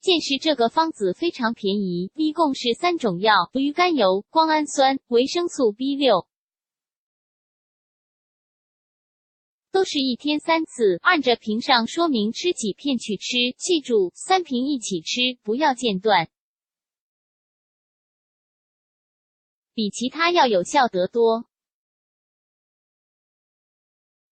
见识这个方子非常便宜，一共是3种药：鱼肝油、胱氨酸、维生素 B6， 都是1天3次，按着瓶上说明吃几片去吃，记住3瓶一起吃，不要间断，比其他药有效得多。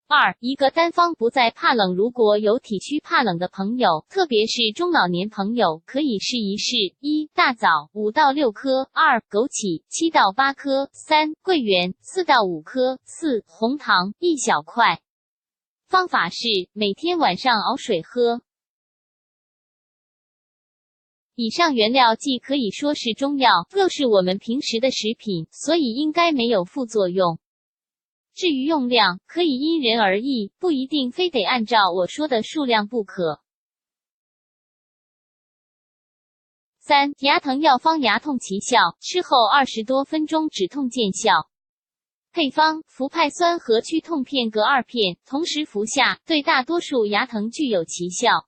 2. 一个单方不再怕冷，如果有体虚怕冷的朋友，特别是中老年朋友，可以试一试。1. 大枣5到6颗， 2. 枸杞7到8颗， 3. 桂圆4到5颗， 4. 红糖1小块。方法是每天晚上熬水喝。以上原料既可以说是中药，又是我们平时的食品，所以应该没有副作用。至于用量，可以因人而异，不一定非得按照我说的数量不可。3. 牙疼药方牙痛奇效，吃后20多分钟止痛见效。配方：氟派酸和去痛片各2片，同时服下，对大多数牙疼具有奇效。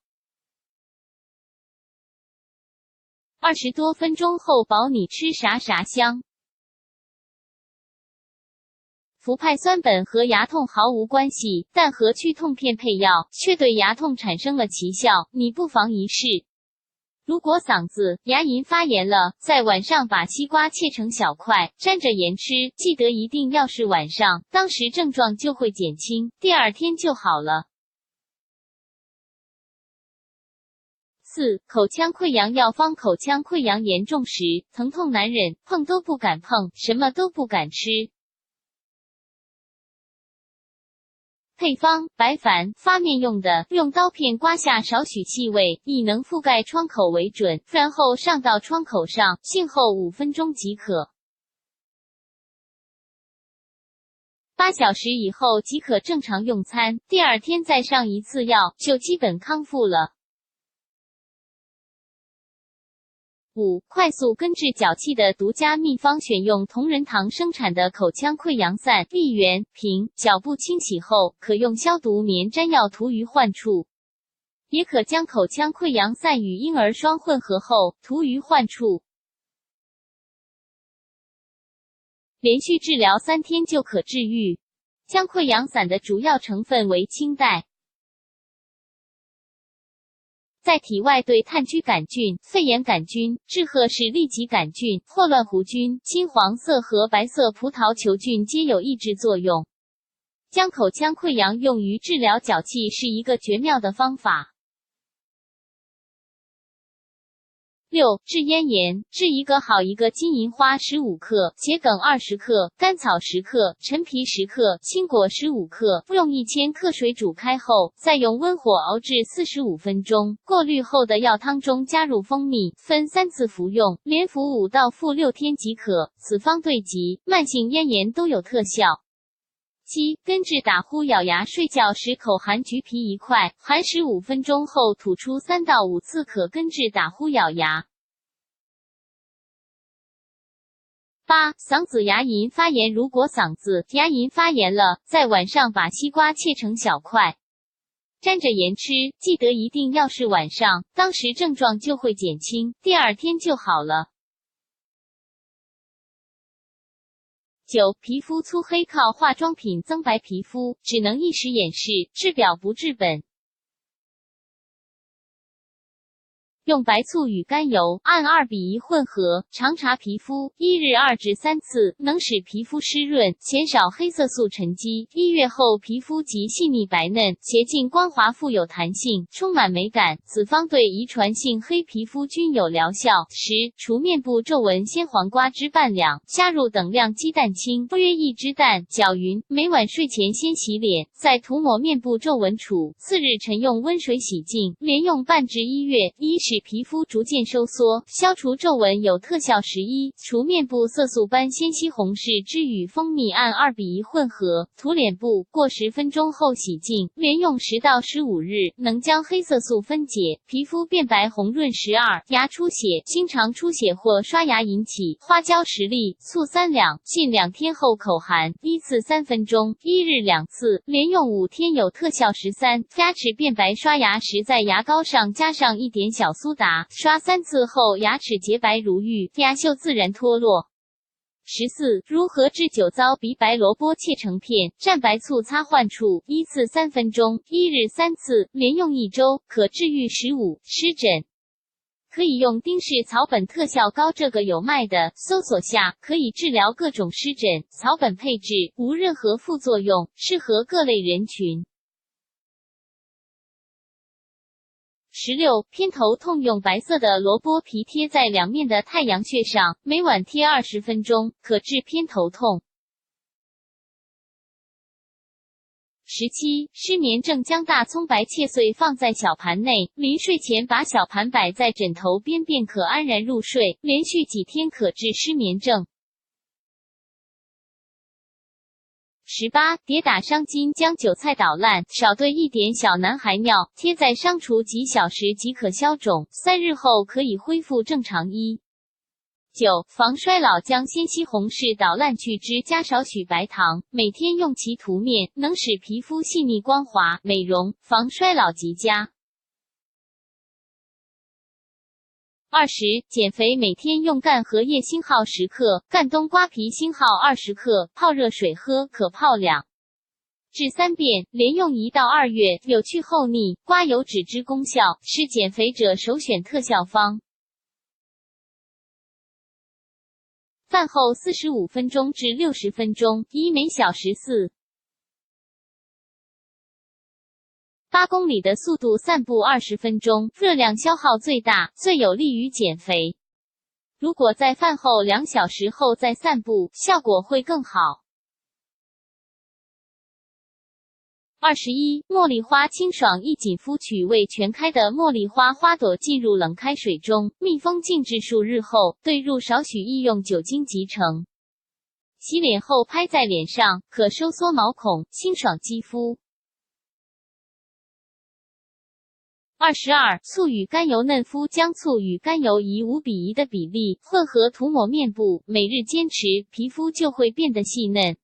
20多分钟后保你吃啥啥香。氟派酸本和牙痛毫无关系，但和去痛片配药却对牙痛产生了奇效，你不妨一试。如果嗓子、牙龈发炎了，在晚上把西瓜切成小块，沾着盐吃，记得一定要是晚上，当时症状就会减轻，第2天就好了。4. 口腔溃疡药方，口腔溃疡严重时，疼痛难忍，碰都不敢碰，什么都不敢吃。配方：白矾，发面用的，用刀片刮下少许气味，以能覆盖创口为准，然后上到创口上，静候5分钟即可。8小时以后即可正常用餐，第2天再上1次药，就基本康复了。5. 快速根治脚气的独家秘方，选用同仁堂生产的口腔溃疡散，利源平，脚部清洗后，可用消毒棉沾药涂于患处，也可将口腔溃疡散与婴儿霜混合后涂于患处，连续治疗3天就可治愈。将溃疡散的主要成分为氢氦。在体外对炭疽杆菌、肺炎杆菌、志贺氏痢疾杆菌、霍乱弧菌、金黄色和白色葡萄球菌皆有抑制作用。将口腔溃疡用于治疗脚气是一个绝妙的方法。6. 治咽炎，治一个好一个金银花15克，桔梗20克，甘草10克，陈皮10克，青果15克，用1000克水煮开后，再用温火熬制45分钟，过滤后的药汤中加入蜂蜜，分3次服用，连服5到6天即可。此方对疾、慢性咽炎都有特效。7. 根治打呼咬牙，睡觉时口含橘皮1块，含15分钟后吐出3到5次，可根治打呼咬牙。8. 嗓子牙龈发炎，如果嗓子、牙龈发炎了，在晚上把西瓜切成小块，沾着盐吃，记得一定要是晚上，当时症状就会减轻，第2天就好了。9. 皮肤粗黑，靠化妆品增白皮肤，只能一时掩饰，治表不治本。用白醋与甘油按2:1混合，常擦皮肤，1日2至3次，能使皮肤湿润，减少黑色素沉积。1月后皮肤即细腻白嫩、洁净光滑、富有弹性，充满美感。此方对遗传性黑皮肤均有疗效。10. 除面部皱纹，鲜黄瓜汁半两，加入等量鸡蛋清，约1只蛋，搅匀。每晚睡前先洗脸，再涂抹面部皱纹处，次日晨用温水洗净，连用半至1月，使皮肤逐渐收缩，消除皱纹有特效。11. 除面部色素斑，先西红柿汁与蜂蜜按2:1混合，涂脸部，过10分钟后洗净，连用10到15日，能将黑色素分解，皮肤变白红润。12. 牙出血，经常出血或刷牙引起，花椒10粒，醋3两，浸2天后口含，1次3分钟，1日2次，连用5天有特效。13. 牙齿变白，刷牙时在牙膏上加上1点小苏打，刷3次后牙齿洁白如玉，牙锈自然脱落。14. 如何治酒糟鼻？白萝卜切成片，蘸白醋擦患处，依次3分钟，一日3次，连用1周，可治愈15湿疹。可以用丁氏草本特效膏，这个有卖的，搜索下可以治疗各种湿疹，草本配置，无任何副作用，适合各类人群。16. 偏头痛，用白色的萝卜皮贴在两面的太阳穴上，每晚贴20分钟，可治偏头痛。17. 失眠症，将大葱白切碎放在小盘内，临睡前把小盘摆在枕头边便可安然入睡，连续几天可治失眠症。18. 跌打伤筋，将韭菜捣烂，少兑一点小男孩尿，贴在伤处几小时即可消肿，3日后可以恢复正常医。9. 防衰老，将鲜西红柿捣烂去汁，加少许白糖，每天用其涂面，能使皮肤细腻光滑，美容防衰老极佳。20. 减肥，每天用干荷叶星号10克，干冬瓜皮星号20克，泡热水喝，可泡2至3遍，连用1到2月，有去后腻、刮油脂之功效，是减肥者首选特效方。饭后45分钟至60分钟，以每小时4.8公里的速度散步20分钟，热量消耗最大，最有利于减肥。如果在饭后2小时后再散步，效果会更好。21. 茉莉花清爽易紧肤，取味全开的茉莉花花朵进入冷开水中，密封静置数日后，兑入少许医用酒精即成。洗脸后拍在脸上，可收缩毛孔，清爽肌肤。22. 醋与甘油，嫩肤将醋与甘油以5:1的比例混合涂抹面部，每日坚持，皮肤就会变得细嫩。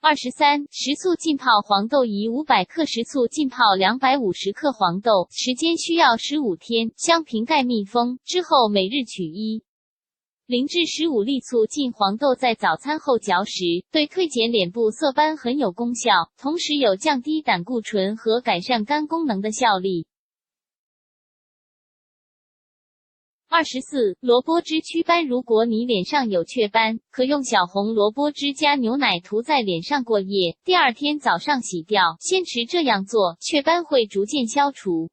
23. 食醋浸泡黄豆，以500克食醋浸泡250克黄豆，时间需要15天，将瓶盖密封，之后每日取1。0至15粒醋浸黄豆，在早餐后嚼食，对退减脸部色斑很有功效，同时有降低胆固醇和改善肝功能的效力。24. 萝卜汁祛斑，如果你脸上有雀斑，可用小红萝卜汁加牛奶涂在脸上过夜，第二天早上洗掉，坚持这样做，雀斑会逐渐消除。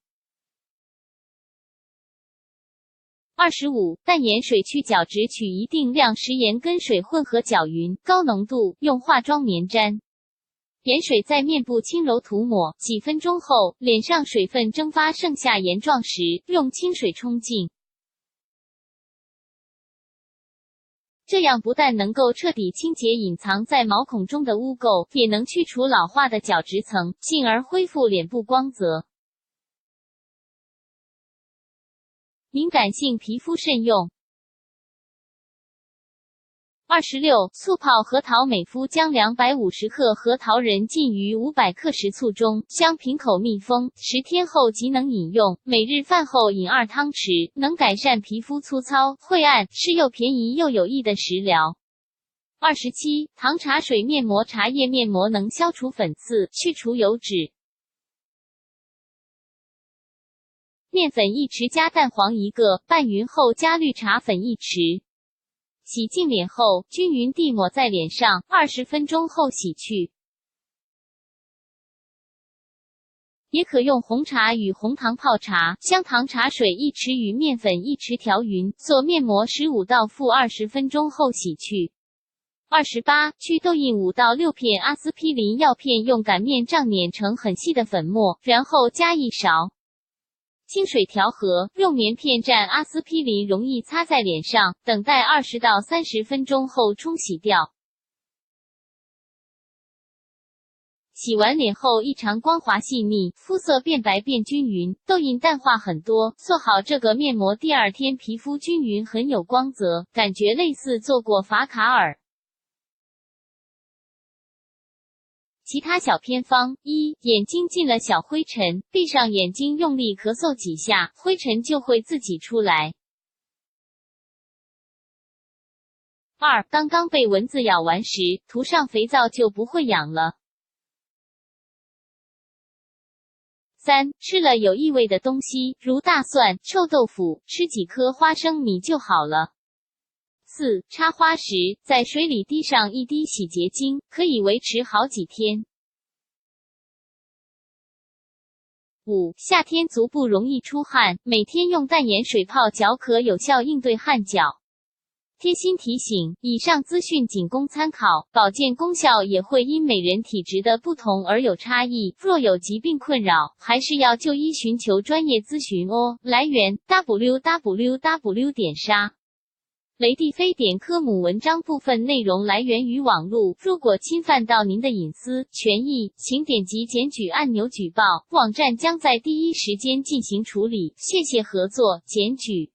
25. 淡盐水去角质，取一定量食盐跟水混合搅匀，高浓度，用化妆棉沾。盐水在面部轻柔涂抹，几分钟后，脸上水分蒸发剩下盐状时，用清水冲净。这样不但能够彻底清洁隐藏在毛孔中的污垢，也能去除老化的角质层，进而恢复脸部光泽。敏感性皮肤慎用。26. 醋泡核桃，每敷将250克核桃仁浸于500克食醋中，将瓶口密封，10天后即能饮用，每日饭后饮2汤匙，能改善皮肤粗糙、晦暗，是又便宜又有益的食疗。27. 糖茶水面膜，茶叶面膜能消除粉刺，去除油脂。面粉1匙加蛋黄1个，拌匀后加绿茶粉1匙。洗净脸后，均匀地抹在脸上，20分钟后洗去。也可用红茶与红糖泡茶，将糖茶水1匙与面粉1匙调匀，做面膜15到20分钟后洗去。28. 祛痘印5到6片阿司匹林药片，用擀面杖碾成很细的粉末，然后加1勺。清水调和，用棉片蘸阿司匹林，容易擦在脸上，等待20到30分钟后冲洗掉。洗完脸后异常光滑细腻，肤色变白变均匀，痘印淡化很多。做好这个面膜，第二天皮肤均匀，很有光泽，感觉类似做过法卡尔。其他小偏方：一、眼睛进了小灰尘，闭上眼睛用力咳嗽几下，灰尘就会自己出来。二、刚刚被蚊子咬完时，涂上肥皂就不会痒了。三、吃了有异味的东西，如大蒜、臭豆腐，吃几颗花生米就好了。四、插花时，在水里滴上一滴洗洁精，可以维持好几天。五、夏天足部容易出汗，每天用淡盐水泡脚可有效应对汗脚。贴心提醒：以上资讯仅供参考，保健功效也会因每人体质的不同而有差异。若有疾病困扰，还是要就医寻求专业咨询哦。来源 www.雷地飞点科母文章部分内容来源于网络，如果侵犯到您的隐私权益，请点击检举按钮举报，网站将在第一时间进行处理。谢谢合作，检举。